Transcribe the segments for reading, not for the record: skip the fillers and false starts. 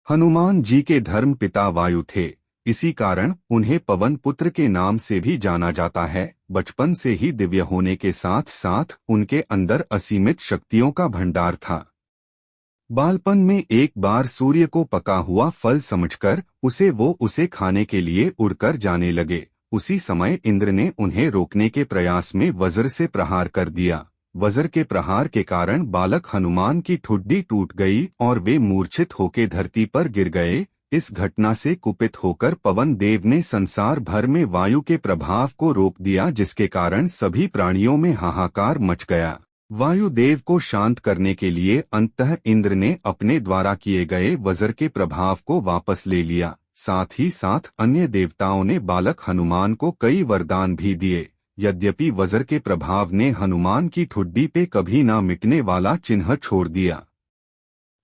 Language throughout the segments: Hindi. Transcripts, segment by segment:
हनुमान जी के धर्म पिता वायु थे। इसी कारण उन्हें पवन पुत्र के नाम से भी जाना जाता है। बचपन से ही दिव्य होने के साथ साथ उनके अंदर असीमित शक्तियों का भंडार था। बालपन में एक बार सूर्य को पका हुआ फल समझकर उसे खाने के लिए उड़कर जाने लगे। उसी समय इंद्र ने उन्हें रोकने के प्रयास में वज्र से प्रहार कर दिया। वज्र के प्रहार के कारण बालक हनुमान की ठुड्डी टूट गई और वे मूर्छित होकर धरती पर गिर गए। इस घटना से कुपित होकर पवन देव ने संसार भर में वायु के प्रभाव को रोक दिया, जिसके कारण सभी प्राणियों में हाहाकार मच गया। वायुदेव को शांत करने के लिए अंततः इंद्र ने अपने द्वारा किए गए वज्र के प्रभाव को वापस ले लिया। साथ ही साथ अन्य देवताओं ने बालक हनुमान को कई वरदान भी दिए। यद्यपि वज्र के प्रभाव ने हनुमान की ठुड्डी पे कभी न मिटने वाला चिन्ह छोड़ दिया।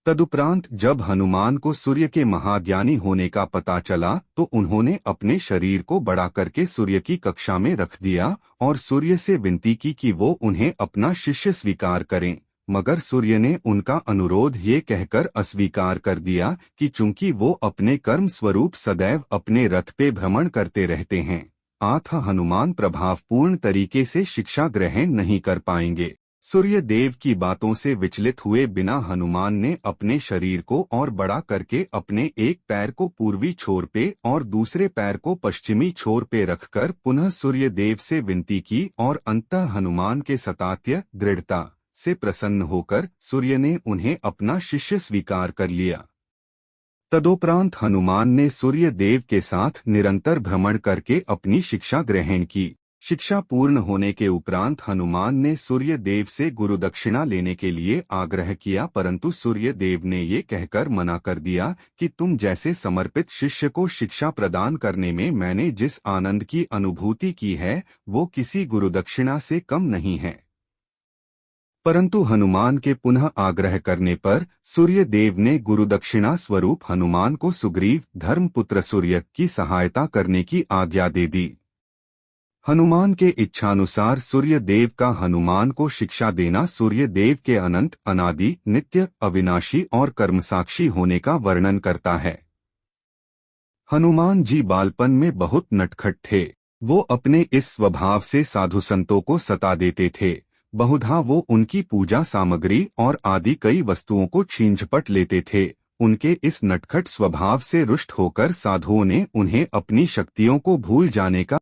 तदुपरांत जब हनुमान को सूर्य के महाज्ञानी होने का पता चला तो उन्होंने अपने शरीर को बड़ा करके सूर्य की कक्षा में रख दिया और सूर्य से विनती की कि वो उन्हें अपना शिष्य स्वीकार करें। मगर सूर्य ने उनका अनुरोध ये कहकर अस्वीकार कर दिया कि चूंकि वो अपने कर्म स्वरूप सदैव अपने रथ पे भ्रमण करते रहते हैं, अतः हनुमान प्रभावपूर्ण तरीके से शिक्षा ग्रहण नहीं कर पाएंगे। सूर्य देव की बातों से विचलित हुए बिना हनुमान ने अपने शरीर को और बड़ा करके अपने एक पैर को पूर्वी छोर पे और दूसरे पैर को पश्चिमी छोर पे रखकर पुनः सूर्य देव से विनती की और अंततः हनुमान के सतात्य दृढ़ता से प्रसन्न होकर सूर्य ने उन्हें अपना शिष्य स्वीकार कर लिया। तदोपरांत हनुमान ने सूर्य देव के साथ निरंतर भ्रमण करके अपनी शिक्षा ग्रहण की। शिक्षा पूर्ण होने के उपरांत हनुमान ने सूर्य देव से गुरुदक्षिणा लेने के लिए आग्रह किया, परंतु सूर्य देव ने ये कहकर मना कर दिया कि तुम जैसे समर्पित शिष्य को शिक्षा प्रदान करने में मैंने जिस आनंद की अनुभूति की है वो किसी गुरुदक्षिणा से कम नहीं है। परंतु हनुमान के पुनः आग्रह करने पर सूर्य देव ने गुरुदक्षिणा स्वरूप हनुमान को सुग्रीव धर्मपुत्र सूर्य की सहायता करने की आज्ञा दे दी। हनुमान के इच्छानुसार सूर्य देव का हनुमान को शिक्षा देना सूर्य देव के अनंत, अनादि, नित्य, अविनाशी और कर्मसाक्षी होने का वर्णन करता है। हनुमान जी बालपन में बहुत नटखट थे। वो अपने इस स्वभाव से साधु संतों को सता देते थे। बहुधा वो उनकी पूजा सामग्री और आदि कई वस्तुओं को छीन झपट लेते थे। उनके इस नटखट स्वभाव से रुष्ट होकर साधुओं ने उन्हें अपनी शक्तियों को भूल जाने का